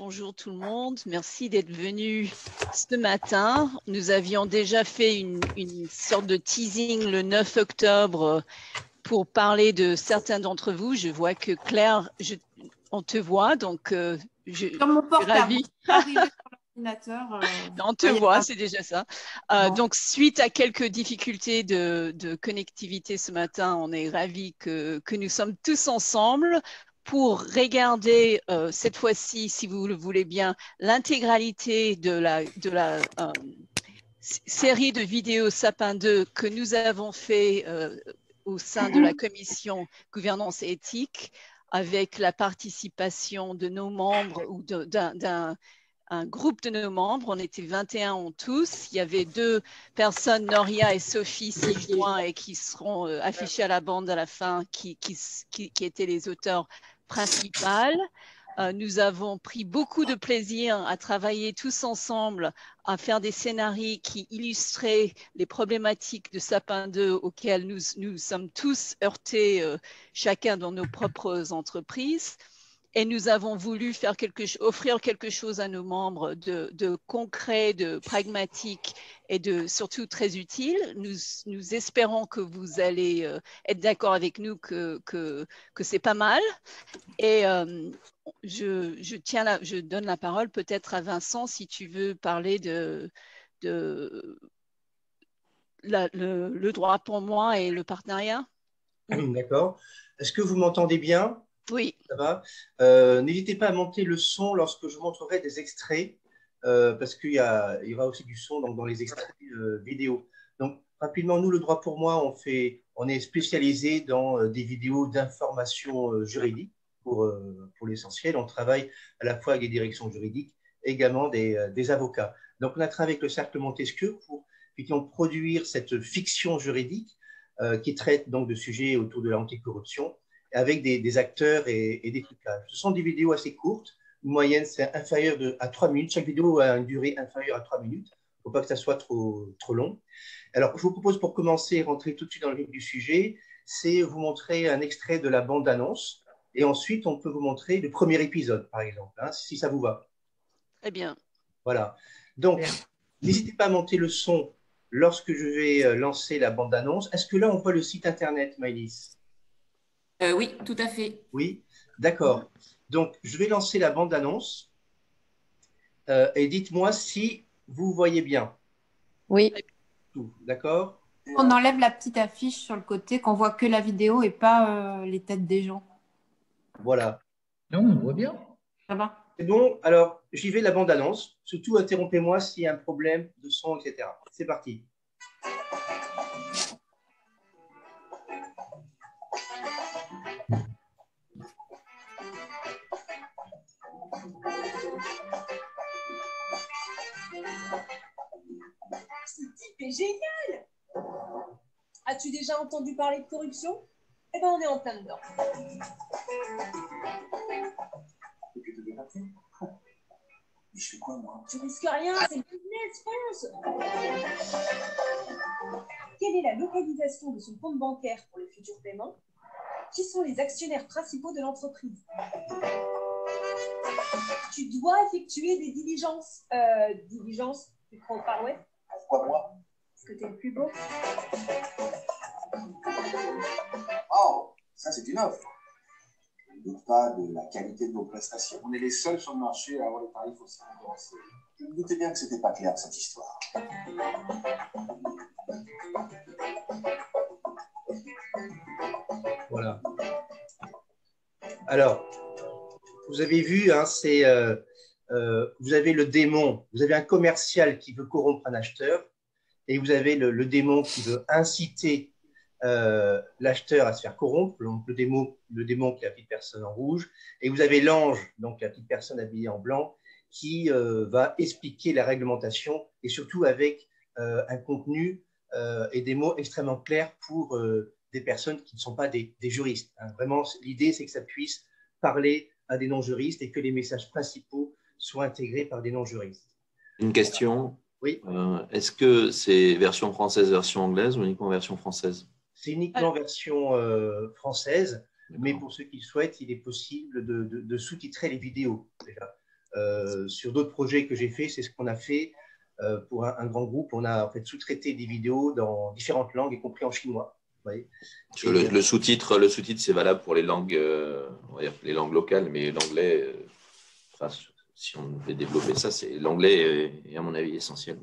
bonjour tout le monde. Merci d'être venus ce matin. Nous avions déjà fait une sorte de teasing le 9 octobre pour parler de certains d'entre vous. Je vois que Claire, on te voit, donc je Sur mon portable, suis arrivé sur l'ordinateur. On te voit, c'est déjà ça. Bon. Donc, suite à quelques difficultés de connectivité ce matin, on est ravis que nous sommes tous ensemble pour regarder cette fois-ci, si vous le voulez bien, l'intégralité de la série de vidéos Sapin 2 que nous avons fait au sein de la commission gouvernance et éthique avec la participation de nos membres ou d'un groupe de nos membres. On était 21 en tous. Il y avait 2 personnes, Noria et Sophie, s'y joint et qui seront affichées à la bande à la fin, qui étaient les auteurs principaux. Nous avons pris beaucoup de plaisir à travailler tous ensemble, à faire des scénarios qui illustraient les problématiques de Sapin 2 auxquelles nous sommes tous heurtés, chacun dans nos propres entreprises. Et nous avons voulu offrir quelque chose à nos membres de concret, de pragmatique et surtout très utile. Nous espérons que vous allez être d'accord avec nous que c'est pas mal. Et je donne la parole peut-être à Vincent si tu veux parler de le droit pour moi et le partenariat. D'accord. Est-ce que vous m'entendez bien? Oui. Ça va. N'hésitez pas à monter le son lorsque je montrerai des extraits, parce qu'il y aura aussi du son dans les extraits vidéo. Donc, rapidement, nous, le droit pour moi, on est spécialisé dans des vidéos d'information juridique pour l'essentiel. On travaille à la fois avec des directions juridiques, également des avocats. Donc, on a travaillé avec le Cercle Montesquieu pour effectivement produire cette fiction juridique qui traite donc de sujets autour de l'anticorruption, avec des acteurs et des trucages. Ce sont des vidéos assez courtes. Une moyenne, c'est inférieur à 3 minutes. Chaque vidéo a une durée inférieure à 3 minutes. Il ne faut pas que ça soit trop long. Alors, je vous propose pour commencer, rentrer tout de suite dans le vif du sujet, c'est vous montrer un extrait de la bande-annonce. Et ensuite, on peut vous montrer le premier épisode, par exemple, hein, si ça vous va. Très bien. Voilà. Donc, n'hésitez pas à monter le son lorsque je vais lancer la bande-annonce. Est-ce que là, on voit le site internet, Maëlys? Oui, tout à fait. Oui, d'accord. Donc, je vais lancer la bande-annonce et dites-moi si vous voyez bien. Oui. Tout, d'accord? On enlève la petite affiche sur le côté qu'on voit que la vidéo et pas les têtes des gens. Voilà. Non, on voit bien. Ça va? C'est bon, alors j'y vais la bande-annonce. Surtout, interrompez-moi s'il y a un problème de son, etc. C'est parti. Ce type est génial! As-tu déjà entendu parler de corruption? Eh bien, on est en plein dedans. Je fais quoi, moi? Tu risques rien, c'est le business, fonce! Quelle est la localisation de son compte bancaire pour les futurs paiements? Qui sont les actionnaires principaux de l'entreprise? Tu dois effectuer des diligences. Diligences, tu crois au Far West? Pourquoi moi? Parce que t'es le plus beau. Oh, ça c'est une offre. Je ne doute pas de la qualité de nos prestations. On est les seuls sur le marché à avoir les tarifs aussi concurrentiels. Je me doutais bien que c'était pas clair cette histoire. Voilà. Alors, vous avez vu, hein, vous avez le démon, vous avez un commercial qui veut corrompre un acheteur et vous avez le démon qui veut inciter l'acheteur à se faire corrompre, donc le démon qui est la petite personne en rouge, et vous avez l'ange, donc la petite personne habillée en blanc, qui va expliquer la réglementation et surtout avec un contenu et des mots extrêmement clairs pour des personnes qui ne sont pas des juristes. Hein. Vraiment, l'idée, c'est que ça puisse parler à des non-juristes et que les messages principaux soient intégrés par des non-juristes. Une question. Oui. Est-ce que c'est version française, version anglaise ou uniquement version française? C'est uniquement version française, mais pour ceux qui le souhaitent, il est possible de sous-titrer les vidéos déjà. Sur d'autres projets que j'ai fait, c'est ce qu'on a fait pour un grand groupe. On a en fait sous-traité des vidéos dans différentes langues, y compris en chinois. Vous voyez. Le sous-titre, c'est valable pour les langues, on va dire les langues locales, mais l'anglais, si on devait développer ça, l'anglais est à mon avis essentiel.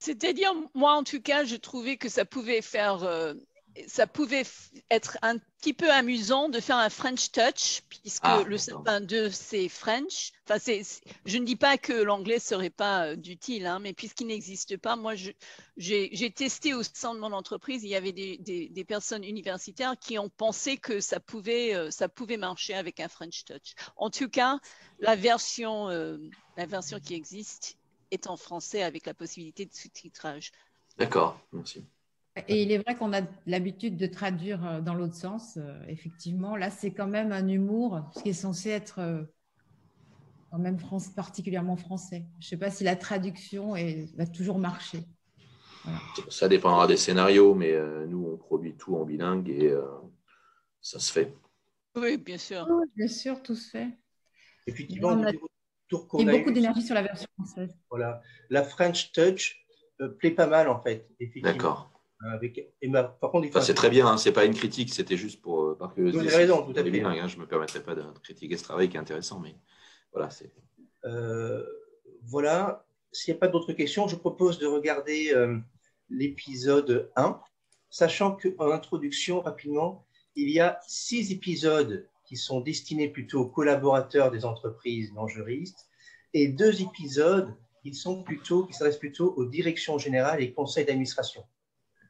C'est-à-dire, moi en tout cas, je trouvais que ça pouvait être un petit peu amusant de faire un French touch, puisque le sapin 2, c'est French. Enfin, je ne dis pas que l'anglais serait pas d'utile, hein, mais puisqu'il n'existe pas, moi, j'ai testé au sein de mon entreprise, il y avait des personnes universitaires qui ont pensé que ça pouvait marcher avec un French touch. En tout cas, la version qui existe est en français avec la possibilité de sous-titrage. D'accord, merci. Et il est vrai qu'on a l'habitude de traduire dans l'autre sens, effectivement. Là, c'est quand même un humour, ce qui est censé être quand même particulièrement français. Je ne sais pas si la traduction va toujours marcher. Voilà. Ça dépendra des scénarios, mais nous, on produit tout en bilingue et ça se fait. Oui, bien sûr. Oui, bien sûr, tout se fait. Effectivement, Il y a beaucoup d'énergie sur la version française. Voilà. La French Touch plaît pas mal, en fait. D'accord. Par contre, c'est très bien, hein, c'est pas une critique, c'était juste par curiosité. Vous avez raison, tout à fait. Bilingue, hein, je ne me permettrai pas de critiquer ce travail qui est intéressant, mais voilà. Voilà, s'il n'y a pas d'autres questions, je propose de regarder l'épisode 1, sachant qu'en introduction, rapidement, il y a 6 épisodes qui sont destinés plutôt aux collaborateurs des entreprises non juristes et 2 épisodes qui s'adressent plutôt aux directions générales et conseils d'administration.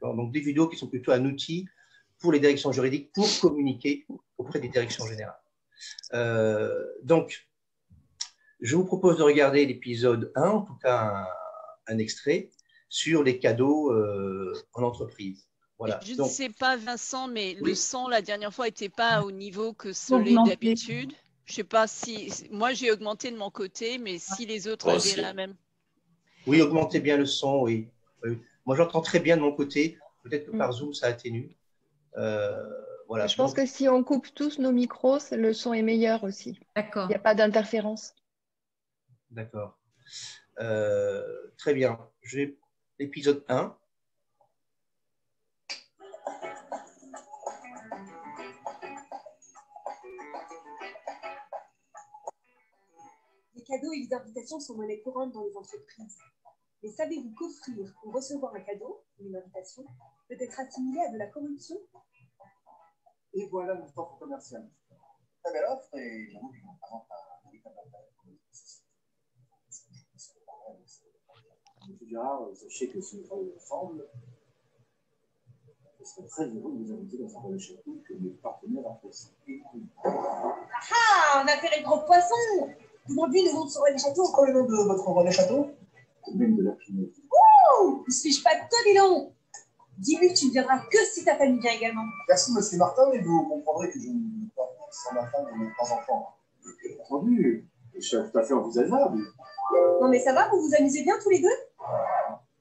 Donc, des vidéos qui sont plutôt un outil pour les directions juridiques pour communiquer auprès des directions générales. Donc, je vous propose de regarder l'épisode 1, en tout cas un extrait, sur les cadeaux en entreprise. Voilà. Je ne sais pas, Vincent, mais oui. Le son, la dernière fois, n'était pas au niveau que ce l'est d'habitude. Je ne sais pas si… Moi, j'ai augmenté de mon côté, mais si les autres avaient la même… Oui, augmentez bien le son, oui. Moi, j'entends très bien de mon côté. Peut-être que par Zoom, ça atténue. Voilà. Je pense que si on coupe tous nos micros, le son est meilleur aussi. D'accord. Il n'y a pas d'interférence. D'accord. Très bien. J'ai l'épisode 1. Les cadeaux et les invitations sont monnaie courante dans les entreprises. Mais savez-vous qu'offrir ou recevoir un cadeau, une invitation, peut être assimilé à de la corruption? Et voilà notre offre commerciale. Très belle offre et j'avoue qu'il représente un véritable intérêt pour les sociétés. Monsieur Girard, sachez que si nous travaillons ensemble, je serais très heureux de vous inviter dans un relais château que mes partenaires apprécient. Ah, on a fait les gros poissons! Aujourd'hui, nous montrons sur relais château. C'est quoi le nom de votre relais château? Même de la pinette. Ouh! Ne suis-je pas toi, dis donc? Dis-lui que tu ne viendras que si ta famille vient également. Merci, monsieur Martin, mais vous comprendrez que je ne peux pas vivre sans ma femme et mes 3 enfants. Bien entendu, c'est tout à fait envisageable. Non, mais ça va, vous vous amusez bien tous les deux?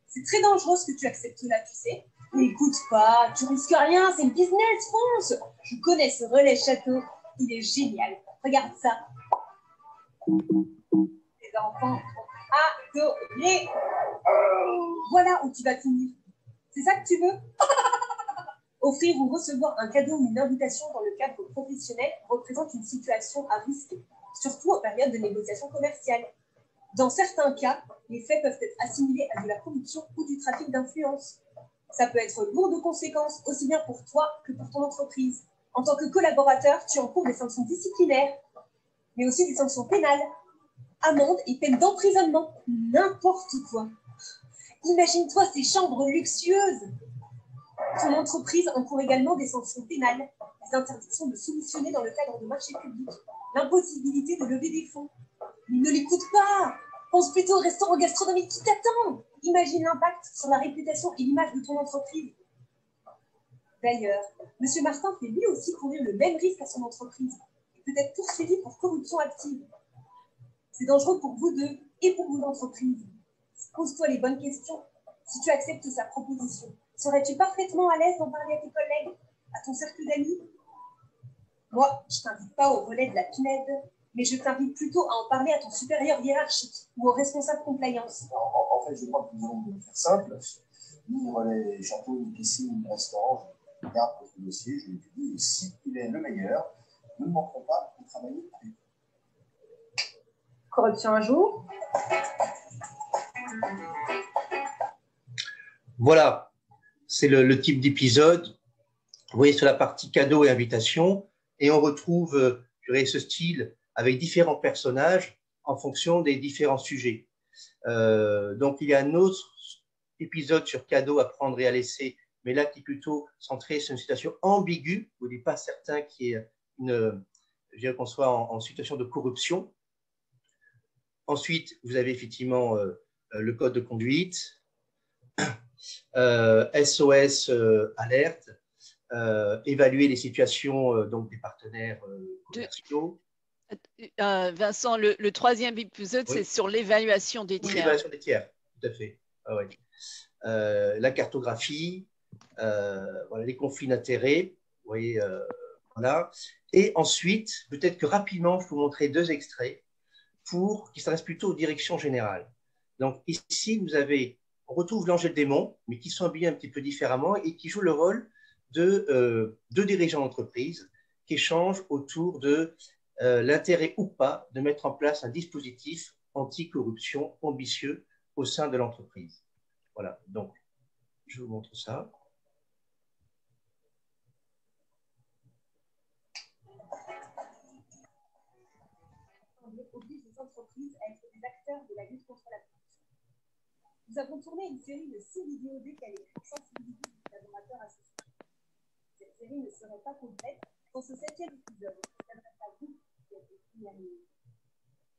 C'est très dangereux ce que tu acceptes là, tu sais. Mais écoute pas, tu risques rien, c'est le business, fonce. Je connais ce relais château, il est génial. Regarde ça. Les enfants ont adoré. Voilà où tu vas finir. C'est ça que tu veux? Offrir ou recevoir un cadeau ou une invitation dans le cadre professionnel représente une situation à risque, surtout en période de négociation commerciale. Dans certains cas, les faits peuvent être assimilés à de la corruption ou du trafic d'influence. Ça peut être lourd de conséquences, aussi bien pour toi que pour ton entreprise. En tant que collaborateur, tu encours des sanctions disciplinaires, mais aussi des sanctions pénales, amendes et peines d'emprisonnement, n'importe quoi. Imagine-toi ces chambres luxueuses. Ton entreprise encourt également des sanctions pénales, des interdictions de soumissionner dans le cadre de marchés publics, l'impossibilité de lever des fonds. Mais ne l'écoute pas! Pense plutôt au restaurant gastronomique qui t'attend! Imagine l'impact sur la réputation et l'image de ton entreprise. D'ailleurs, M. Martin fait lui aussi courir le même risque à son entreprise et peut être poursuivi pour corruption active. C'est dangereux pour vous deux et pour vos entreprises. Pose-toi les bonnes questions. Si tu acceptes sa proposition, serais-tu parfaitement à l'aise d'en parler à tes collègues, à ton cercle d'amis? Moi, je t'invite pas au relais de la pinède, Mais je t'invite plutôt à en parler à ton supérieur hiérarchique ou au responsable compliance. En fait, je crois que nous allons faire simple. Nous, les châteaux, les piscines, les restaurants, je regarde votre dossier, je l'étudie, et si il est le meilleur, nous ne manquerons pas de travailler avec. Corruption un jour. Voilà, c'est le type d'épisode. Vous voyez sur la partie cadeaux et invitations, et on retrouve ce style avec différents personnages en fonction des différents sujets. Donc, il y a un autre épisode sur cadeaux à prendre et à laisser, mais là qui est plutôt centré sur une situation ambiguë, où il n'est pas certain qu'il y ait je dirais qu'on soit en situation de corruption. Ensuite, vous avez effectivement le code de conduite, SOS alerte, évaluer les situations donc des partenaires commerciaux. Vincent, le troisième épisode, Oui. c'est sur l'évaluation des Oui, tiers. l'évaluation des tiers, tout à fait. Ah, oui. La cartographie, voilà, les conflits d'intérêts, vous voyez, voilà. Et ensuite, peut-être que rapidement, je vais vous montrer 2 extraits qui s'adressent plutôt aux directions générales. Donc ici, on retrouve l'ange et le démon, mais qui sont habillés un petit peu différemment et qui jouent le rôle de 2 dirigeants d'entreprise qui échangent autour de l'intérêt ou pas de mettre en place un dispositif anti-corruption ambitieux au sein de l'entreprise. Voilà, donc je vous montre ça. Oblige les entreprises à être des acteurs de la lutte contre la corruption. Nous avons tourné une série de 6 vidéos décalées pour sensibiliser les collaborateurs à ce sujet. Cette série ne serait pas complète sans ce 7e épisode qui s'adresse à vous qui êtes les premières minutes.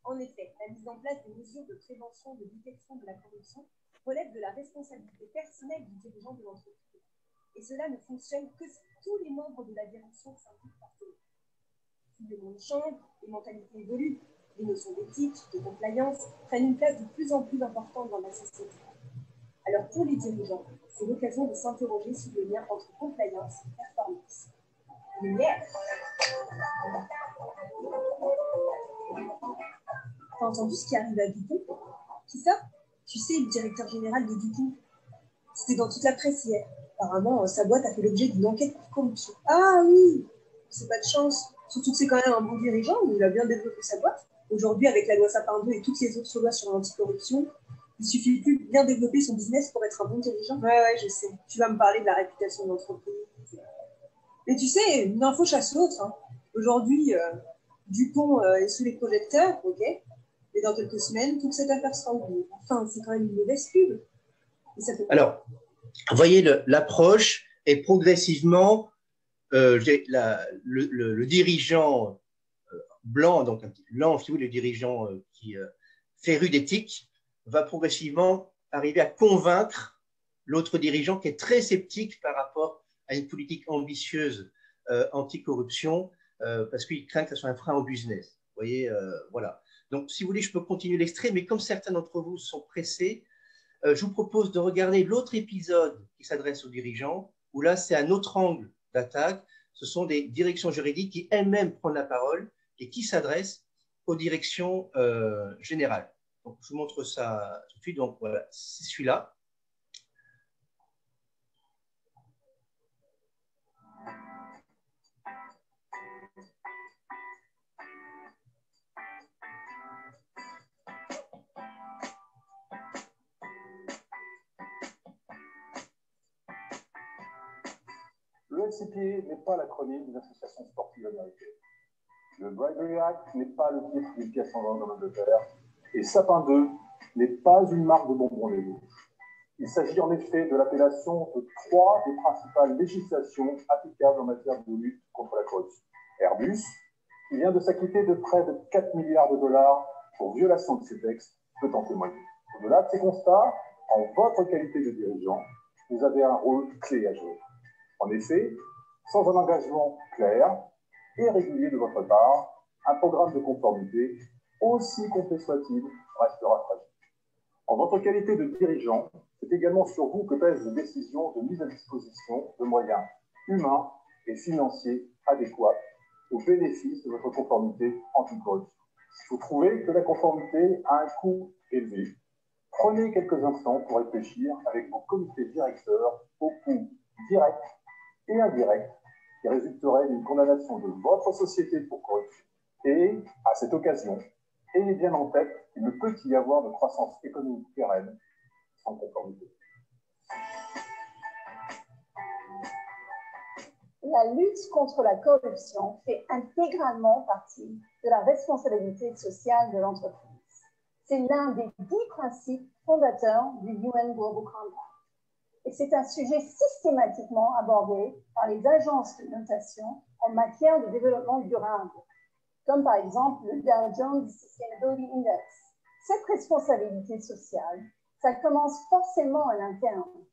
En effet, la mise en place des mesures de prévention de détection de la corruption relève de la responsabilité personnelle du dirigeant de l'entreprise. Et cela ne fonctionne que si tous les membres de la direction s'impliquent fortement. Si le monde change, les mentalités évoluent. Les notions d'éthique, de compliance prennent une place de plus en plus importante dans la société. Alors pour les dirigeants, c'est l'occasion de s'interroger sur le lien entre compliance et performance. Lumière. T'as entendu ce qui arrive à Dupont? Qui ça? Tu sais, le directeur général de Dupont. C'était dans toute la presse hier. Apparemment, sa boîte a fait l'objet d'une enquête pour corruption. Ah oui, c'est pas de chance. Surtout que c'est quand même un bon dirigeant, il a bien développé sa boîte. Aujourd'hui, avec la loi Sapin 2 et toutes les autres lois sur l'anticorruption, il suffit plus de bien développer son business pour être un bon dirigeant. Ouais, je sais. Tu vas me parler de la réputation de l'entreprise. Mais tu sais, une info chasse l'autre. Hein. Aujourd'hui, Dupont est sous les projecteurs, ok. Mais dans quelques semaines, toute cette affaire sera oubliée. Enfin, c'est quand même une mauvaise pub. Alors, vous voyez, l'approche est progressivement, le dirigeant blanc, donc l'ange, le dirigeant qui féru d'éthique, va progressivement arriver à convaincre l'autre dirigeant qui est très sceptique par rapport à une politique ambitieuse anti-corruption, parce qu'il craint que ça soit un frein au business. Vous voyez, voilà. Donc, si vous voulez, je peux continuer l'extrait, mais comme certains d'entre vous sont pressés, je vous propose de regarder l'autre épisode qui s'adresse aux dirigeants, où là, c'est un autre angle d'attaque. Ce sont des directions juridiques qui elles-mêmes prennent la parole et qui s'adressent aux directions générales. Donc, je vous montre ça tout de suite. Donc, voilà, c'est celui-là. Le FCPA n'est pas l'acronyme des associations sportives américaines. Le Bribery Act n'est pas le titre d'une pièce en vente en Angleterre. Et Sapin 2 n'est pas une marque de bonbons légaux. Il s'agit en effet de l'appellation de 3 des principales législations applicables en matière de lutte contre la corruption. Airbus, qui vient de s'acquitter de près de 4 milliards de dollars pour violation de ces textes, peut en témoigner. Au-delà de ces constats, en votre qualité de dirigeant, vous avez un rôle clé à jouer. En effet, sans un engagement clair et régulier de votre part, un programme de conformité, aussi complet soit-il, restera fragile. En votre qualité de dirigeant, c'est également sur vous que pèsent les décisions de mise à disposition de moyens humains et financiers adéquats au bénéfice de votre conformité anticorruption. Si vous trouvez que la conformité a un coût élevé, prenez quelques instants pour réfléchir avec vos comités directeurs au coût direct et indirect qui résulterait d'une condamnation de votre société pour corruption. Et, à cette occasion, ayez bien en tête qu'il ne peut y avoir de croissance économique pérenne sans conformité. La lutte contre la corruption fait intégralement partie de la responsabilité sociale de l'entreprise. C'est l'un des 10 principes fondateurs du UN Global Compact. Et c'est un sujet systématiquement abordé par les agences de notation en matière de développement durable, comme par exemple le Dow Jones Sustainability Index. Cette responsabilité sociale, ça commence forcément à l'interne.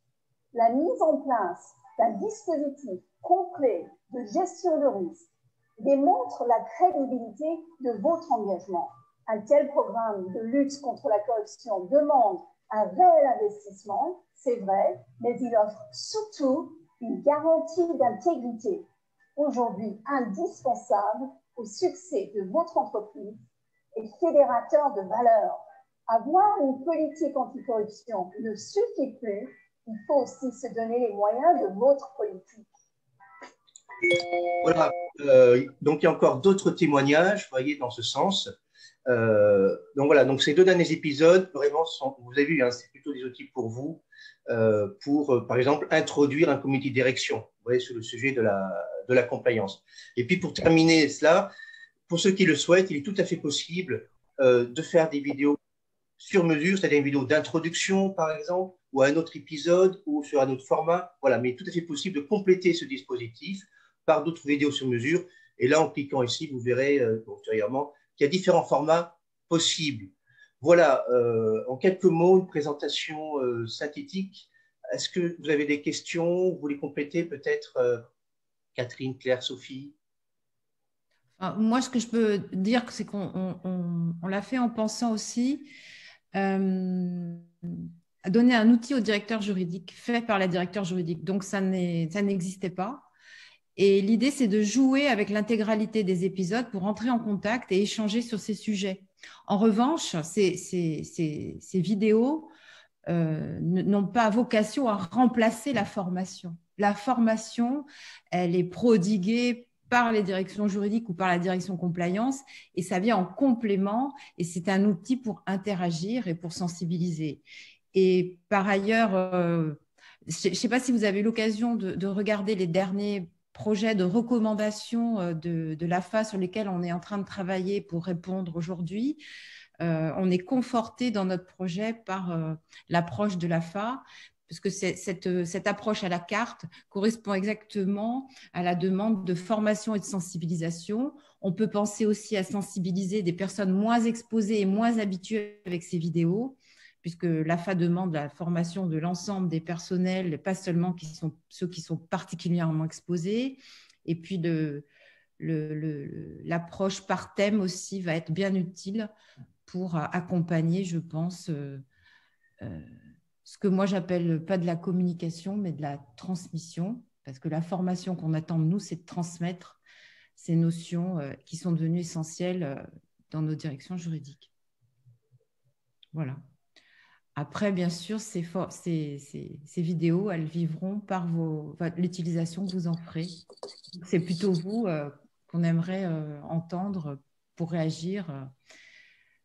La mise en place d'un dispositif complet de gestion de risque démontre la crédibilité de votre engagement. Un tel programme de lutte contre la corruption demande un réel investissement, c'est vrai, mais il offre surtout une garantie d'intégrité, aujourd'hui indispensable au succès de votre entreprise et fédérateur de valeur. Avoir une politique anticorruption ne suffit plus, il faut aussi se donner les moyens de votre politique. Voilà, donc il y a encore d'autres témoignages, vous voyez, dans ce sens. Donc voilà, donc ces 2 derniers épisodes, vraiment, vous avez vu, hein, c'est plutôt des outils pour vous, par exemple, introduire un comité de direction, vous voyez, sur le sujet de la compliance. Et puis pour terminer cela, pour ceux qui le souhaitent, il est tout à fait possible de faire des vidéos sur mesure, c'est-à-dire une vidéo d'introduction, par exemple, ou à un autre épisode, ou sur un autre format. Voilà, mais tout à fait possible de compléter ce dispositif par d'autres vidéos sur mesure. Et là, en cliquant ici, vous verrez ultérieurement qu'il y a différents formats possibles. Voilà, en quelques mots, une présentation synthétique. Est-ce que vous avez des questions? Vous voulez compléter peut-être Catherine, Claire, Sophie? Moi, ce que je peux dire, c'est qu'on l'a fait en pensant aussi à donner un outil au directeur juridique, fait par la directeur juridique. Donc, ça n'existait pas. Et l'idée, c'est de jouer avec l'intégralité des épisodes pour entrer en contact et échanger sur ces sujets. En revanche, ces vidéos n'ont pas vocation à remplacer la formation. La formation, elle est prodiguée par les directions juridiques ou par la direction compliance et ça vient en complément et c'est un outil pour interagir et pour sensibiliser. Et par ailleurs, je ne sais pas si vous avez eu l'occasion de regarder les derniers projets de recommandation de l'AFA sur lesquels on est en train de travailler pour répondre aujourd'hui. On est conforté dans notre projet par l'approche de l'AFA, parce que cette approche à la carte correspond exactement à la demande de formation et de sensibilisation. On peut penser aussi à sensibiliser des personnes moins exposées et moins habituées avec ces vidéos, puisque l'AFA demande la formation de l'ensemble des personnels, pas seulement ceux qui sont particulièrement exposés. Et puis, l'approche par thème aussi va être bien utile pour accompagner, je pense, ce que moi j'appelle pas de la communication, mais de la transmission, parce que la formation qu'on attend de nous, c'est de transmettre ces notions qui sont devenues essentielles dans nos directions juridiques. Voilà. Après, bien sûr, ces vidéos, elles vivront par l'utilisation que vous en ferez. C'est plutôt vous qu'on aimerait entendre pour réagir,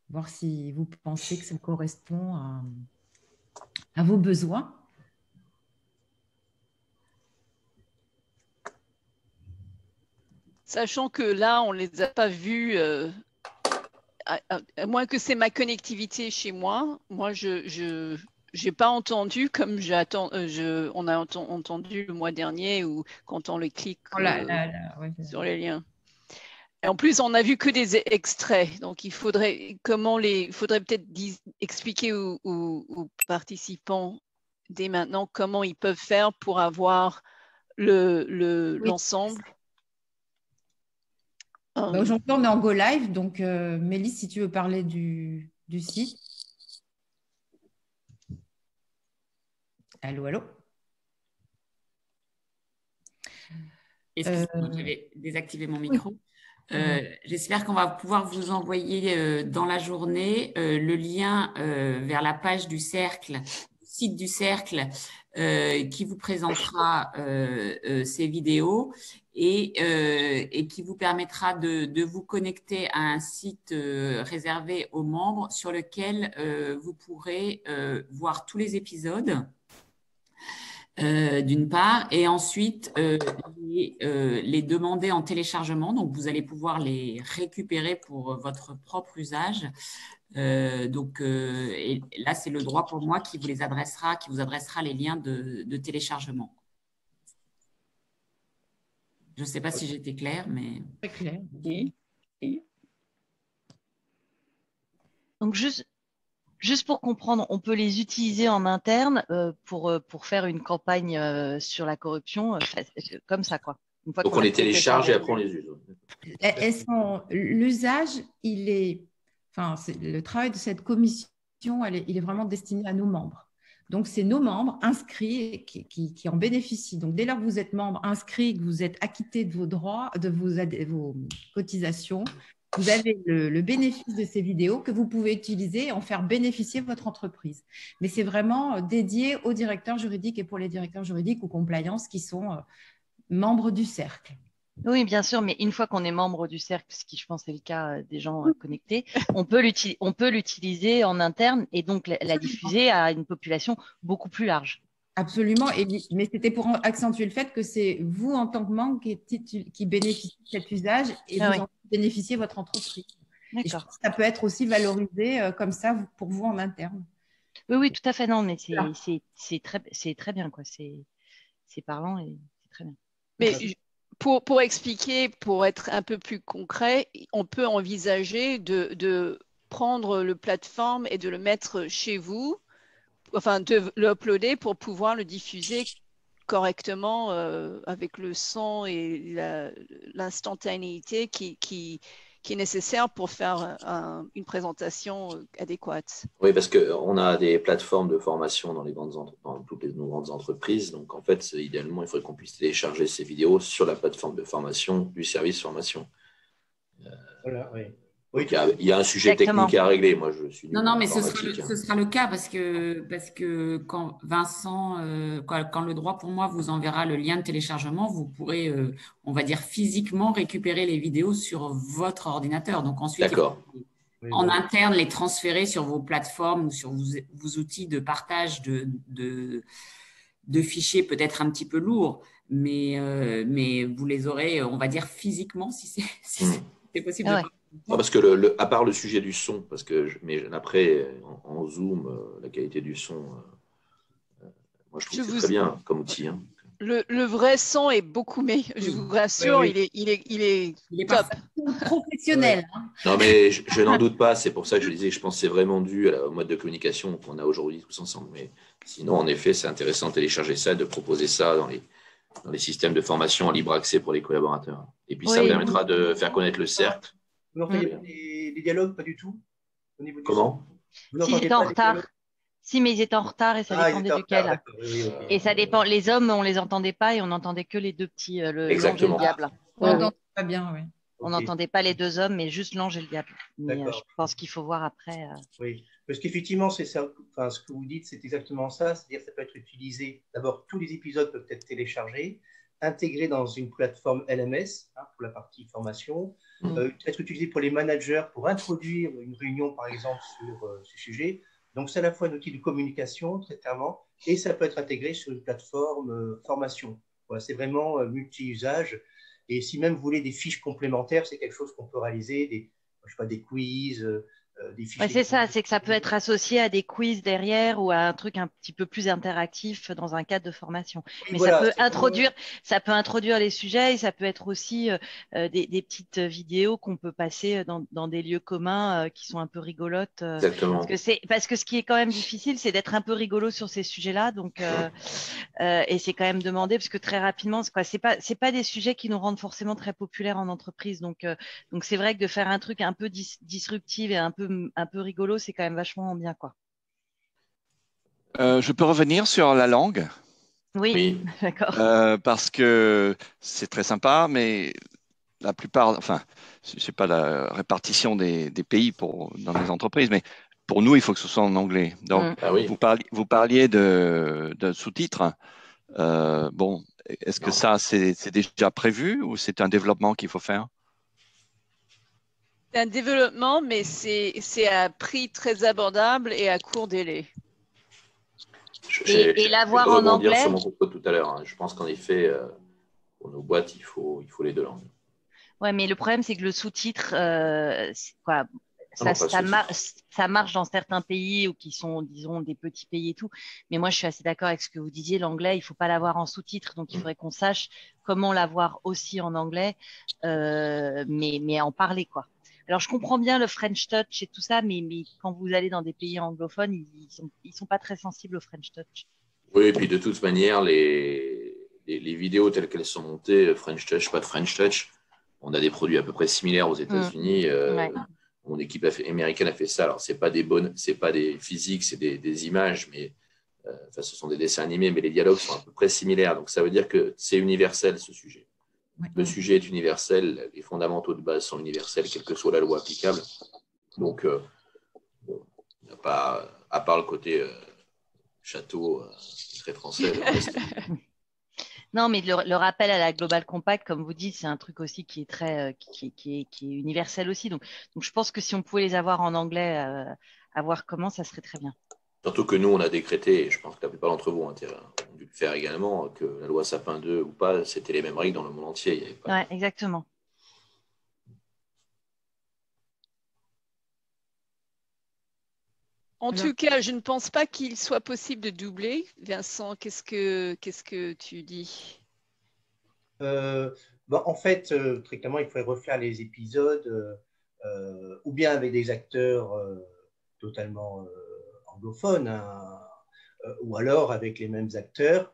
voir si vous pensez que ça correspond à vos besoins. Sachant que là, on ne les a pas vus, à moins que c'est ma connectivité chez moi. Moi, je n'ai pas entendu comme on a entendu le mois dernier ou quand on le clique ouais, sur les liens. Et en plus, on n'a vu que des extraits. Donc, il faudrait peut-être expliquer aux participants dès maintenant comment ils peuvent faire pour avoir l'ensemble. Aujourd'hui, on est en Go Live. Donc, Mélisse, si tu veux parler du site. Allô, allô. Excusez-moi, j'avais désactivé mon micro. J'espère qu'on va pouvoir vous envoyer dans la journée le lien vers la page du cercle, site du cercle, qui vous présentera ces vidéos et qui vous permettra de vous connecter à un site réservé aux membres sur lequel vous pourrez voir tous les épisodes. D'une part, et ensuite les demander en téléchargement. Donc, vous allez pouvoir les récupérer pour votre propre usage. Et là, c'est le droit pour moi qui vous adressera les liens de téléchargement. Je ne sais pas si j'étais claire, mais… Très clair. Donc, juste pour comprendre, on peut les utiliser en interne pour faire une campagne sur la corruption, comme ça, quoi. Donc, on les télécharge et après, on les use. L'usage, le travail de cette commission, il est vraiment destiné à nos membres. Donc, c'est nos membres inscrits qui en bénéficient. Donc, dès lors que vous êtes membre inscrit, que vous êtes acquitté de vos droits, de vos cotisations, vous avez le bénéfice de ces vidéos que vous pouvez utiliser et en faire bénéficier votre entreprise. Mais c'est vraiment dédié aux directeurs juridiques et pour les directeurs juridiques ou compliance qui sont membres du cercle. Oui, bien sûr, mais une fois qu'on est membre du cercle, ce qui je pense est le cas des gens connectés, on peut l'utiliser en interne et donc la diffuser à une population beaucoup plus large. Absolument, mais c'était pour accentuer le fait que c'est vous en tant que membre qui bénéficiez de cet usage et vous en bénéficiez votre entreprise. Et je pense que ça peut être aussi valorisé comme ça pour vous en interne. Oui, tout à fait, non, mais c'est très bien, quoi. C'est parlant et c'est très bien. Mais pour expliquer, pour être un peu plus concret, on peut envisager de prendre le plateforme et de le mettre chez vous, enfin de l'uploader pour pouvoir le diffuser correctement avec le son et l'instantanéité qui est nécessaire pour faire une présentation adéquate. Oui, parce qu'on a des plateformes de formation dans toutes nos grandes entreprises. Donc, en fait, idéalement, il faudrait qu'on puisse télécharger ces vidéos sur la plateforme de formation du service formation. Voilà, oui. Oui, il y a un sujet technique à régler. Moi, je suis non, mais ce sera le cas parce que quand Vincent, quand le droit pour moi vous enverra le lien de téléchargement, vous pourrez, on va dire, physiquement récupérer les vidéos sur votre ordinateur. Donc ensuite, en interne, les transférer sur vos plateformes ou sur vos outils de partage de fichiers peut-être un petit peu lourds, mais vous les aurez, on va dire, physiquement si c'est possible. Ah ouais. Non, parce que à part le sujet du son, mais après, en Zoom, la qualité du son, moi je trouve que c'est très bien comme outil. Hein. Le vrai son est beaucoup meilleur, je vous rassure, il est top. Professionnel. Ouais. Non, mais je n'en doute pas, c'est pour ça que je disais que je pense que c'est vraiment dû au mode de communication qu'on a aujourd'hui tous ensemble. Mais sinon, en effet, c'est intéressant de télécharger ça, de proposer ça dans les systèmes de formation en libre accès pour les collaborateurs. Et puis ça permettra de faire connaître le cercle. Vous n'entendez pas les dialogues, pas du tout au niveau du Comment Si, ils étaient en retard. Si, mais ils étaient en retard et ça dépendait duquel. Oui, et ça dépend. Les hommes, on ne les entendait pas et on n'entendait que les deux petits, l'ange et le diable. On n'entendait pas bien, oui. On n'entendait pas les deux hommes, mais juste l'ange et le diable. Mais je pense qu'il faut voir après. Oui, parce qu'effectivement, c'est ça. Enfin, ce que vous dites, c'est exactement ça. C'est-à-dire que ça peut être utilisé. D'abord, tous les épisodes peuvent être téléchargés, intégrés dans une plateforme LMS pour la partie formation, être utilisé pour les managers pour introduire une réunion, par exemple, sur ce sujet. Donc, c'est à la fois un outil de communication, très clairement, et ça peut être intégré sur une plateforme formation. Voilà, c'est vraiment multi-usage. Et si même vous voulez des fiches complémentaires, c'est quelque chose qu'on peut réaliser, des quiz, des fiches. Ouais, c'est ça, c'est que ça peut être associé à des quiz derrière ou à un truc un petit peu plus interactif dans un cadre de formation. Oui, mais voilà, ça peut introduire les sujets et ça peut être aussi des petites vidéos qu'on peut passer dans des lieux communs qui sont un peu rigolotes. Exactement. Parce que ce qui est quand même difficile, c'est d'être un peu rigolo sur ces sujets-là. Donc, et c'est quand même demandé parce que très rapidement, c'est pas des sujets qui nous rendent forcément très populaires en entreprise. Donc c'est vrai que de faire un truc un peu disruptif et un peu rigolo, c'est quand même vachement bien, quoi. Je peux revenir sur la langue? Oui. D'accord. Parce que c'est très sympa, mais la plupart, enfin, je ne sais pas la répartition des pays dans les entreprises, mais pour nous, il faut que ce soit en anglais. Donc, vous parliez de sous-titres. Bon, est-ce que ça, c'est déjà prévu ou c'est un développement qu'il faut faire? C'est un développement, mais c'est à prix très abordable et à court délai. Et l'avoir en anglais sur mon propos tout à l'heure. Hein. Je pense qu'en effet, pour nos boîtes, il faut les deux langues. Ouais, mais le problème, c'est que le sous-titre, ça marche dans certains pays ou qui sont, disons, des petits pays et tout. Mais moi, je suis assez d'accord avec ce que vous disiez. L'anglais, il ne faut pas l'avoir en sous-titre. Donc, il faudrait qu'on sache comment l'avoir aussi en anglais, mais en parler, quoi. Alors, je comprends bien le French Touch et tout ça, mais quand vous allez dans des pays anglophones, ils sont pas très sensibles au French Touch. Oui, et puis de toute manière, les vidéos telles qu'elles sont montées, French Touch, pas de French Touch, on a des produits à peu près similaires aux États-Unis. Mon équipe américaine a fait ça. Alors, c'est pas des physiques, c'est des images, mais ce sont des dessins animés, mais les dialogues sont à peu près similaires. Donc, ça veut dire que c'est universel, ce sujet. Le sujet est universel, les fondamentaux de base sont universels, quelle que soit la loi applicable. Donc, à part le côté château très français. Non, mais le rappel à la Global Compact, comme vous dites, c'est un truc aussi qui est très, qui est universel aussi. Donc, je pense que si on pouvait les avoir en anglais, à voir comment, ça serait très bien. Surtout que nous, on a décrété, et je pense que la plupart d'entre vous ont dû le faire également, que la loi Sapin 2 ou pas, c'était les mêmes règles dans le monde entier. Oui, exactement. En tout cas, je ne pense pas qu'il soit possible de doubler. Vincent, qu'est-ce que tu dis? En fait, très clairement, il faudrait refaire les épisodes ou bien avec des acteurs totalement anglophones, hein, ou alors avec les mêmes acteurs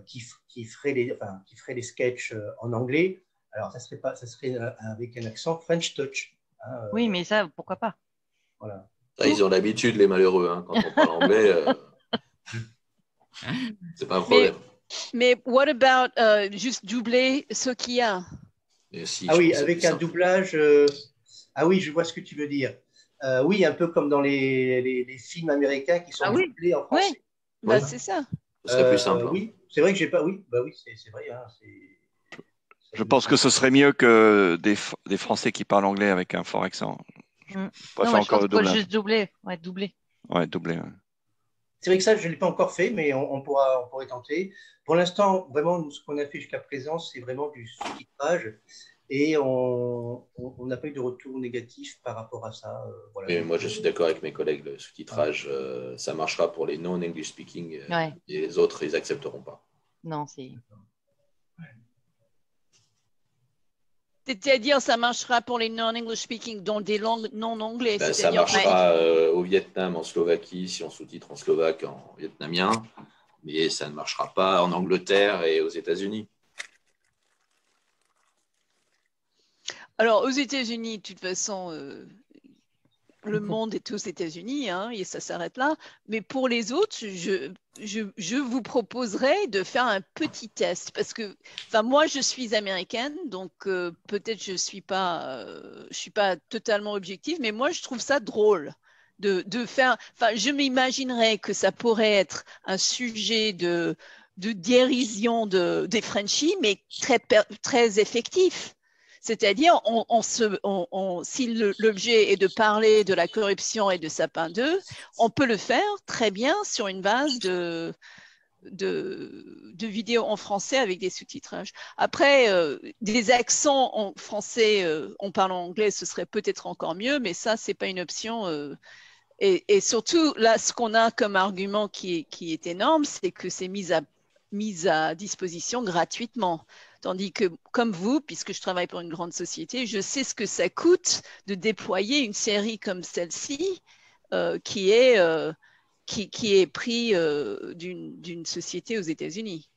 qui feraient les sketchs en anglais. Alors, ça serait avec un accent French Touch. Hein, oui, mais ça, pourquoi pas? Voilà. Ça, ils ont l'habitude, les malheureux. Hein, quand on parle anglais, c'est pas un problème. Mais what about juste doubler ce qu'il y a? Oui, avec un doublage. Ah oui, je vois ce que tu veux dire. Oui, un peu comme dans les films américains qui sont doublés en français. Oui, c'est ça. Ce serait plus simple. Oui, c'est vrai que j'ai pas. Oui, c'est vrai. Hein, je pense que ce serait mieux que des Français qui parlent anglais avec un fort accent. Non, je pense qu'il faut juste doubler. Ouais, doubler. Ouais, doubler. Ouais. C'est vrai que ça, je ne l'ai pas encore fait, mais on pourrait tenter. Pour l'instant, vraiment, ce qu'on a fait jusqu'à présent, c'est vraiment du sous-titrage et on n'a pas eu de retour négatif par rapport à ça. Voilà. Et moi, je suis d'accord avec mes collègues. Le sous-titrage, ça marchera pour les non-English speaking et les autres, ils n'accepteront pas. Non, c'est... C'est-à-dire, ça marchera pour les non-English speaking dans des langues non anglais. Ça marchera au Vietnam, en Slovaquie, si on sous-titre en slovaque, en vietnamien, mais ça ne marchera pas en Angleterre et aux États-Unis. Alors, aux États-Unis, de toute façon, le monde est aux États-Unis, hein, et ça s'arrête là. Mais pour les autres, je vous proposerais de faire un petit test parce que, moi, je suis américaine, donc peut-être je suis pas totalement objective, mais moi, je trouve ça drôle de faire. Je m'imaginerais que ça pourrait être un sujet de dérision des Frenchies, mais très effectif. C'est-à-dire, si l'objet est de parler de la corruption et de Sapin 2, on peut le faire très bien sur une base de vidéos en français avec des sous-titrages. Après, des accents en français en parlant anglais, ce serait peut-être encore mieux, mais ça, ce n'est pas une option. Et surtout, là, ce qu'on a comme argument qui est énorme, c'est que c'est mis à disposition gratuitement. Tandis que, comme vous, puisque je travaille pour une grande société, je sais ce que ça coûte de déployer une série comme celle-ci qui est pris d'une société aux États-Unis.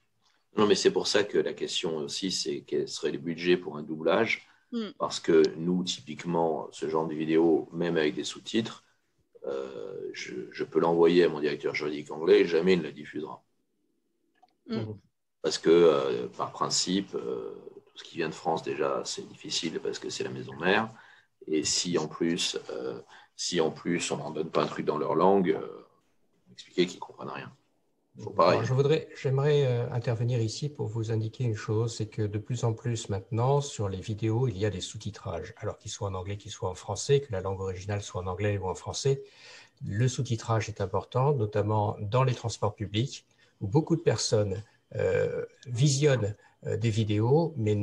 Non, mais c'est pour ça que la question aussi, c'est quel serait le budget pour un doublage. Parce que nous, typiquement, ce genre de vidéo, même avec des sous-titres, je peux l'envoyer à mon directeur juridique anglais et jamais il ne la diffusera. Parce que, par principe, tout ce qui vient de France, déjà, c'est difficile parce que c'est la maison mère. Et si en plus, on n'en donne pas un truc dans leur langue, expliquer qu'ils ne comprennent rien. Alors, j'aimerais intervenir ici pour vous indiquer une chose, c'est que de plus en plus maintenant, sur les vidéos, il y a des sous-titrages. Alors qu'ils soient en anglais, qu'ils soient en français, que la langue originale soit en anglais ou en français, le sous-titrage est important, notamment dans les transports publics, où beaucoup de personnes visionnent des vidéos, mais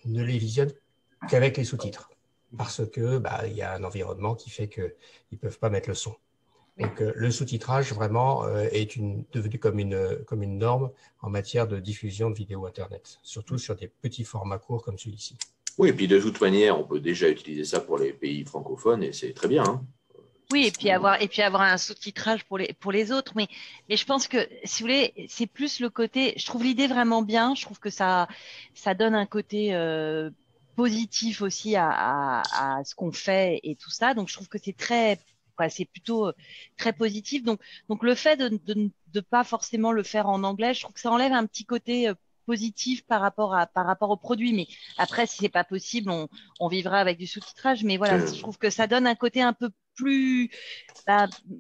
ne les visionnent qu'avec les sous-titres, parce que y a un environnement qui fait qu'ils ne peuvent pas mettre le son. Donc, le sous-titrage, vraiment, est devenu comme une norme en matière de diffusion de vidéos Internet, surtout sur des petits formats courts comme celui-ci. Oui, et puis de toute manière, on peut déjà utiliser ça pour les pays francophones et c'est très bien. Hein. Oui, et puis avoir un sous-titrage pour les autres. Mais je pense que, si vous voulez, c'est plus le côté… Je trouve l'idée vraiment bien. Je trouve que ça donne un côté positif aussi à ce qu'on fait et tout ça. Donc, je trouve que c'est c'est plutôt très positif. Donc le fait de pas forcément le faire en anglais, je trouve que ça enlève un petit côté positif par rapport au produit. Mais après, si c'est pas possible, on vivra avec du sous-titrage. Mais voilà, je trouve que ça donne un côté un peu plus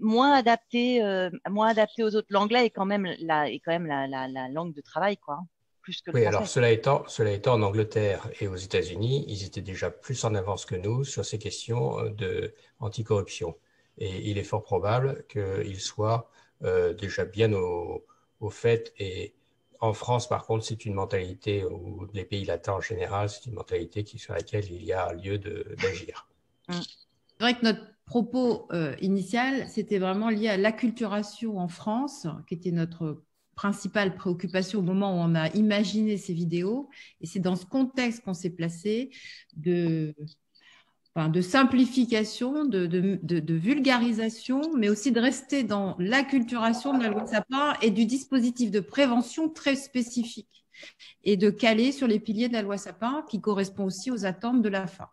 moins adapté aux autres. L'anglais est quand même la langue de travail, quoi. Plus que le français. Alors cela étant, en Angleterre et aux États-Unis, ils étaient déjà plus en avance que nous sur ces questions anticorruption. Et il est fort probable qu'ils soient déjà bien au fait. Et en France, par contre, c'est une mentalité, ou les pays latins en général, c'est une mentalité sur laquelle il y a lieu d'agir. C'est vrai que notre propos initial, c'était vraiment lié à l'acculturation en France, qui était notre principale préoccupation au moment où on a imaginé ces vidéos. Et c'est dans ce contexte qu'on s'est placé de simplification, de vulgarisation, mais aussi de rester dans l'acculturation de la loi Sapin et du dispositif de prévention très spécifique et de caler sur les piliers de la loi Sapin qui correspond aussi aux attentes de la fin.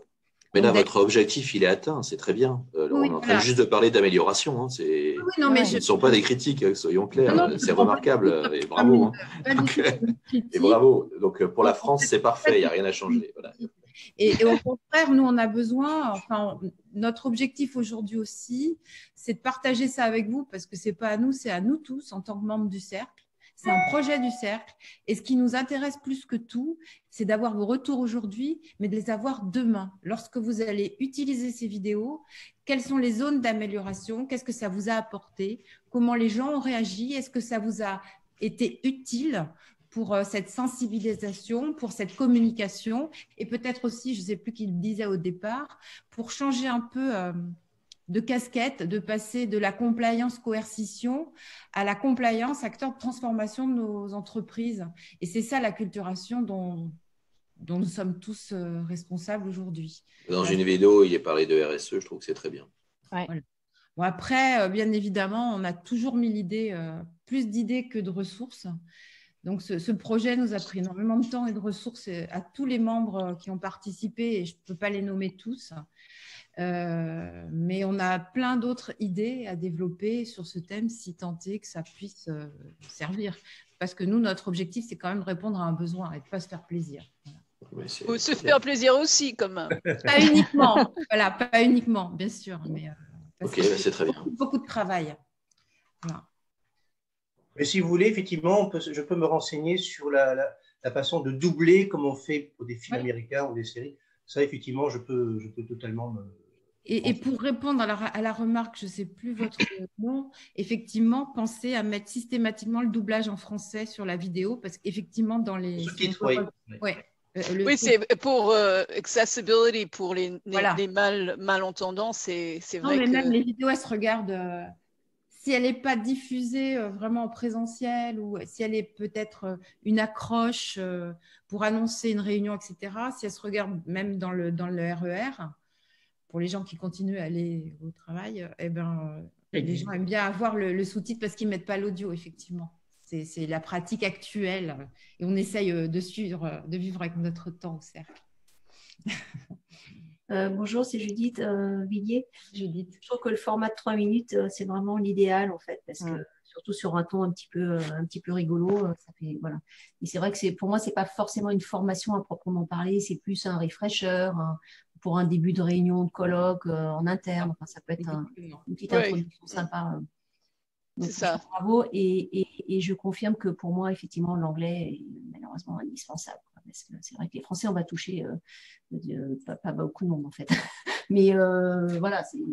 Mais là, votre objectif, il est atteint, c'est très bien. On est en train juste de parler d'amélioration. Hein. Ce ne sont pas des critiques, soyons clairs. C'est remarquable et bravo. Et bravo. Donc, pour la France, c'est parfait, il n'y a rien à changer. Voilà. Et au contraire, nous, on a besoin, notre objectif aujourd'hui aussi, c'est de partager ça avec vous, parce que ce n'est pas à nous, c'est à nous tous en tant que membres du Cercle. C'est un projet du Cercle. Et ce qui nous intéresse plus que tout, c'est d'avoir vos retours aujourd'hui, mais de les avoir demain. Lorsque vous allez utiliser ces vidéos, quelles sont les zones d'amélioration? Qu'est-ce que ça vous a apporté? Comment les gens ont réagi? Est-ce que ça vous a été utile pour cette sensibilisation, pour cette communication? Et peut-être aussi, je ne sais plus qui le disait au départ, pour changer un peu de casquette, de passer de la compliance coercition à la compliance acteur de transformation de nos entreprises. Et c'est ça l'acculturation dont nous sommes tous responsables aujourd'hui. Dans une vidéo, il est parlé de RSE, je trouve que c'est très bien. Ouais. Voilà. Bon, après, bien évidemment, on a toujours mis l'idée, plus d'idées que de ressources. Donc, ce projet nous a pris énormément de temps et de ressources à tous les membres qui ont participé, et je ne peux pas les nommer tous. Mais on a plein d'autres idées à développer sur ce thème, si tant est que ça puisse servir. Parce que nous, notre objectif, c'est quand même de répondre à un besoin et de ne pas se faire plaisir. Voilà. Faut se faire plaisir aussi, quand même. Pas uniquement, voilà, pas uniquement, bien sûr. Mais, ok, c'est très bien. Beaucoup de travail. Voilà. Mais si vous voulez, effectivement, je peux me renseigner sur la façon de doubler comme on fait pour des films américains ou des séries. Ça, effectivement, je peux totalement me… Et pour répondre à la remarque, je ne sais plus votre nom, effectivement, pensez à mettre systématiquement le doublage en français sur la vidéo, parce qu'effectivement, dans les… Sous-titres, oui. Oui, c'est pour accessibility, pour les malentendants, c'est vrai mais que… même les vidéos, elles se regardent… si elle n'est pas diffusée vraiment en présentiel, ou si elle est peut-être une accroche pour annoncer une réunion, etc., si elle se regarde même dans le RER, pour les gens qui continuent à aller au travail, les gens aiment bien avoir le sous-titre parce qu'ils ne mettent pas l'audio, effectivement. C'est la pratique actuelle et on essaye de vivre avec notre temps au Cercle. Bonjour, c'est Judith Villiers. Judith. Je trouve que le format de 3 minutes, c'est vraiment l'idéal en fait, parce que surtout sur un ton un petit peu rigolo. Ça fait, voilà. Et c'est vrai que pour moi, c'est pas forcément une formation à proprement parler, c'est plus un refresher pour un début de réunion de colloque en interne. Enfin, ça peut être une petite introduction sympa. Donc, bravo. Et je confirme que pour moi, effectivement, l'anglais est malheureusement indispensable. Parce que c'est vrai que les Français, on va toucher pas beaucoup de monde, en fait. Mais voilà, c'est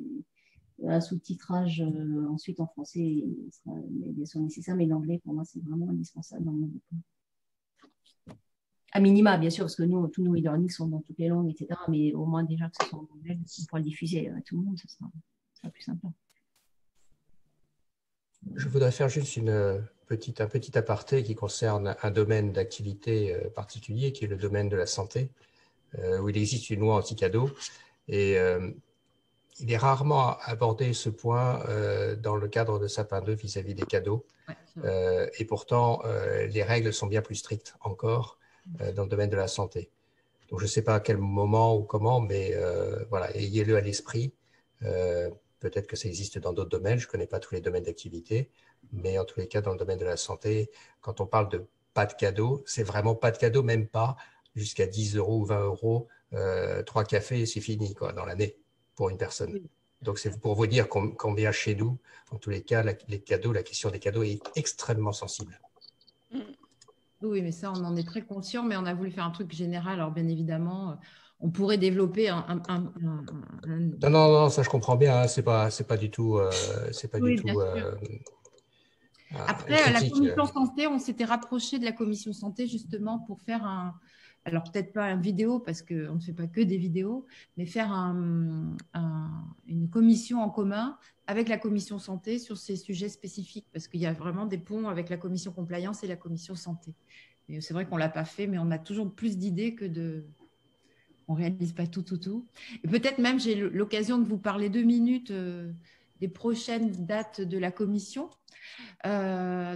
un sous-titrage ensuite en français sont nécessaires, mais l'anglais, pour moi, c'est vraiment indispensable dans le monde. À minima, bien sûr, parce que tous nos e-learning sont dans toutes les langues, etc. Mais au moins, déjà, que ce soit en anglais, on pourra le diffuser à tout le monde, ça sera plus sympa. Je voudrais faire juste un petit aparté qui concerne un domaine d'activité particulier, qui est le domaine de la santé, où il existe une loi anti-cadeau. Et il est rarement abordé ce point dans le cadre de Sapin 2 vis-à-vis des cadeaux. Et pourtant, les règles sont bien plus strictes encore dans le domaine de la santé. Donc, je ne sais pas à quel moment ou comment, mais voilà, ayez-le à l'esprit. Peut-être que ça existe dans d'autres domaines, je ne connais pas tous les domaines d'activité, mais en tous les cas, dans le domaine de la santé, quand on parle de pas de cadeau, c'est vraiment pas de cadeau, même pas jusqu'à 10 € ou 20 €, 3 cafés et c'est fini quoi, dans l'année pour une personne. Oui. Donc, c'est pour vous dire combien chez nous, en tous les cas, les cadeaux, la question des cadeaux est extrêmement sensible. Oui, mais ça, on en est très conscient, mais on a voulu faire un truc général. Alors, bien évidemment, on pourrait développer Non, ça je comprends bien. Hein, c'est pas du tout. Après, à la commission santé, on s'était rapproché de la commission santé justement pour faire alors peut-être pas une vidéo parce qu'on ne fait pas que des vidéos, mais faire une commission en commun avec la commission santé sur ces sujets spécifiques parce qu'il y a vraiment des ponts avec la commission compliance et la commission santé. Et c'est vrai qu'on ne l'a pas fait, mais on a toujours plus d'idées que de... On ne réalise pas tout. Et peut-être même, j'ai l'occasion de vous parler 2 minutes des prochaines dates de la commission. Nous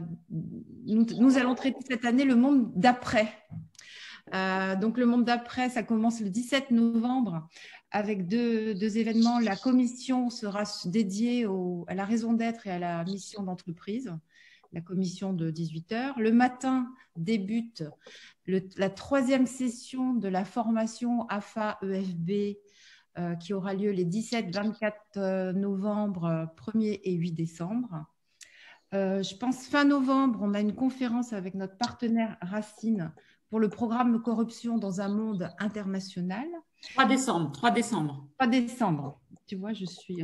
allons traiter cette année le monde d'après. Donc, le monde d'après, ça commence le 17 novembre avec deux événements. La commission sera dédiée à la raison d'être et à la mission d'entreprise. La commission de 18 h. Le matin débute la 3e session de la formation AFA-EFB qui aura lieu les 17, 24 novembre, 1er et 8 décembre. Je pense fin novembre, on a une conférence avec notre partenaire Racine pour le programme Corruption dans un monde international. 3 décembre. 3 décembre. Tu vois,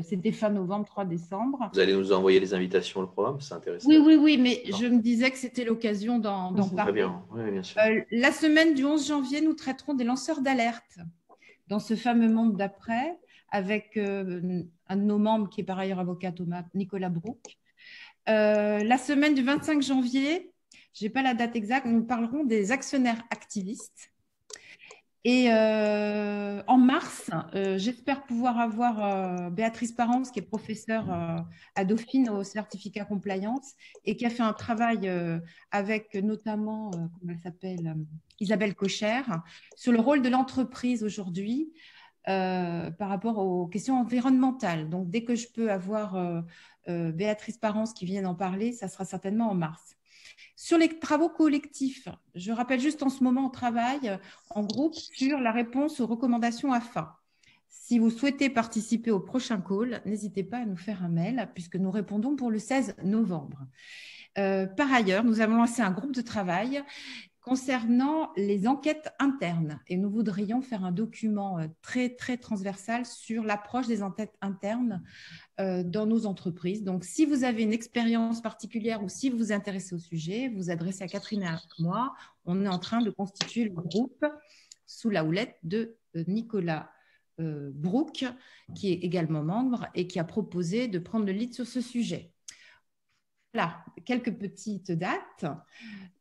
c'était fin novembre, 3 décembre. Vous allez nous envoyer les invitations, le programme, c'est intéressant. Oui, mais je me disais que c'était l'occasion d'en parler. Très bien, oui, bien sûr. La semaine du 11 janvier, nous traiterons des lanceurs d'alerte dans ce fameux monde d'après avec un de nos membres qui est par ailleurs avocat, Nicolas Brook. La semaine du 25 janvier, je n'ai pas la date exacte, nous parlerons des actionnaires activistes. Et en mars, j'espère pouvoir avoir Béatrice Parence, qui est professeure à Dauphine au certificat compliance et qui a fait un travail avec notamment, comment elle s'appelle, Isabelle Cocher, sur le rôle de l'entreprise aujourd'hui par rapport aux questions environnementales. Donc, dès que je peux avoir Béatrice Parence qui vient en parler, ça sera certainement en mars. Sur les travaux collectifs, je rappelle juste en ce moment, on travaille en groupe sur la réponse aux recommandations AFA. Si vous souhaitez participer au prochain call, n'hésitez pas à nous faire un mail puisque nous répondons pour le 16 novembre. Par ailleurs, nous avons lancé un groupe de travail concernant les enquêtes internes et nous voudrions faire un document très, très transversal sur l'approche des enquêtes internes dans nos entreprises. Donc, si vous avez une expérience particulière ou si vous vous intéressez au sujet, vous adressez à Catherine et à moi. On est en train de constituer le groupe sous la houlette de Nicolas Brook, qui est également membre et qui a proposé de prendre le lead sur ce sujet. Voilà, quelques petites dates,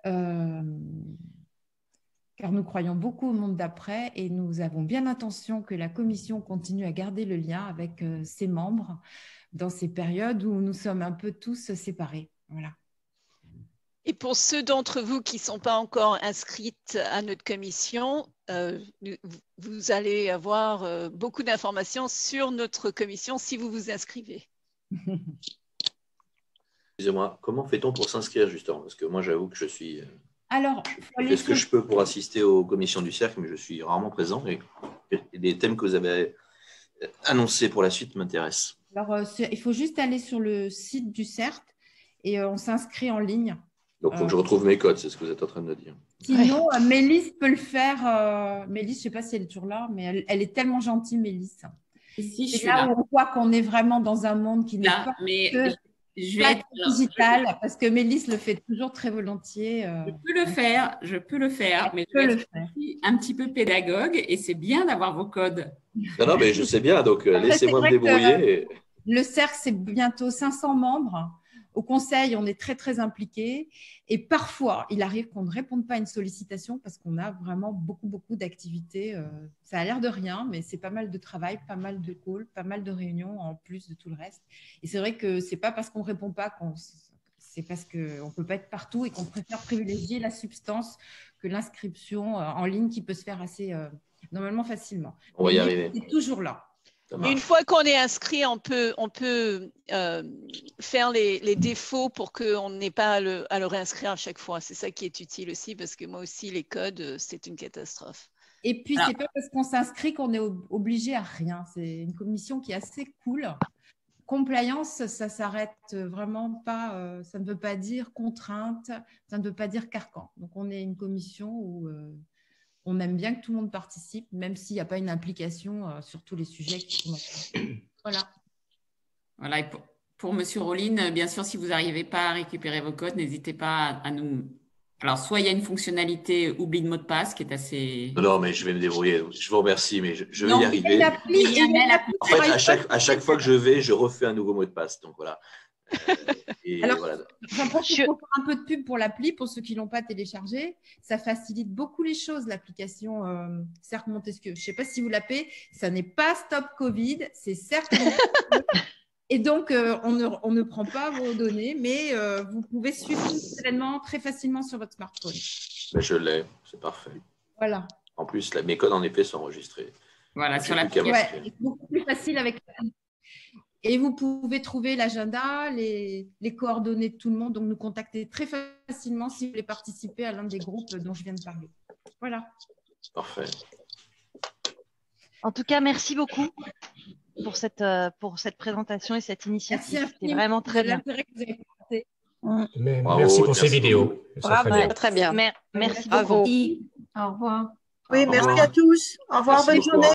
car nous croyons beaucoup au monde d'après et nous avons bien l'intention que la commission continue à garder le lien avec ses membres dans ces périodes où nous sommes un peu tous séparés. Voilà. Et pour ceux d'entre vous qui ne sont pas encore inscrites à notre commission, vous allez avoir beaucoup d'informations sur notre commission si vous vous inscrivez. Excusez-moi, comment fait-on pour s'inscrire justement? Parce que moi, j'avoue que je suis… Alors, je fais ce que je peux pour assister aux commissions du cercle, mais je suis rarement présent. Et les thèmes que vous avez annoncés pour la suite m'intéressent. Alors, il faut juste aller sur le site du CERT et on s'inscrit en ligne. Donc, il faut que je retrouve mes codes, c'est ce que vous êtes en train de me dire. Sinon, Mélisse peut le faire. Mélisse, je ne sais pas si elle est toujours là, mais elle est tellement gentille, Mélisse. Si, c'est là où on voit qu'on est vraiment dans un monde qui n'est pas que je vais être digital, parce que Mélisse le fait toujours très volontiers. Je peux le faire, mais je vais être un petit peu pédagogue et c'est bien d'avoir vos codes. Non, mais je sais bien, donc laissez-moi me débrouiller. Le cercle, c'est bientôt 500 membres. Au conseil, on est très, très impliqués. Et parfois, il arrive qu'on ne réponde pas à une sollicitation parce qu'on a vraiment beaucoup, beaucoup d'activités. Ça a l'air de rien, mais c'est pas mal de travail, pas mal de calls, pas mal de réunions en plus de tout le reste. Et c'est vrai que ce n'est pas parce qu'on ne répond pas c'est parce qu'on ne peut pas être partout et qu'on préfère privilégier la substance que l'inscription en ligne qui peut se faire assez normalement facilement. On va y arriver. C'est toujours là. Une fois qu'on est inscrit, on peut faire les défauts pour qu'on n'ait pas à le réinscrire à chaque fois. C'est ça qui est utile aussi, parce que moi aussi, les codes, c'est une catastrophe. Et puis, ce n'est pas parce qu'on s'inscrit qu'on est obligé à rien. C'est une commission qui est assez cool. Compliance, ça s'arrête vraiment pas, ça ne veut pas dire contrainte, ça ne veut pas dire carcan. Donc, on est une commission où… on aime bien que tout le monde participe, même s'il n'y a pas une implication sur tous les sujets qui sont… Voilà. Voilà. Et pour M. Rollin, bien sûr, si vous n'arrivez pas à récupérer vos codes, n'hésitez pas à nous… Alors, soit il y a une fonctionnalité oubli de mot de passe qui est assez… Non, mais je vais me débrouiller. Je vous remercie, mais je vais y arriver. En fait, à chaque fois que je vais, je refais un nouveau mot de passe. Donc, voilà. Alors, voilà. J'en profite pour faire un peu de pub pour l'appli, pour ceux qui ne l'ont pas téléchargé. Ça facilite beaucoup les choses, l'application Cercle Montesquieu. Je ne sais pas si vous l'appelez, ça n'est pas Stop Covid, c'est Cercle Montesquieu. Et donc, on ne prend pas vos données, mais vous pouvez suivre cet événement très facilement sur votre smartphone. Mais je l'ai, c'est parfait. Voilà. En plus, mes codes, en effet, sont enregistrés. Voilà, sur la c'est beaucoup plus facile avec l'appli. Et vous pouvez trouver l'agenda, les coordonnées de tout le monde, donc nous contacter très facilement si vous voulez participer à l'un des groupes dont je viens de parler. Voilà. Parfait. En tout cas, merci beaucoup pour cette présentation et cette initiative. C'était vraiment très bien. Merci pour ces vidéos. Bravo, très bien. Merci beaucoup. Au revoir. Oui, merci à tous. Au revoir, bonne journée.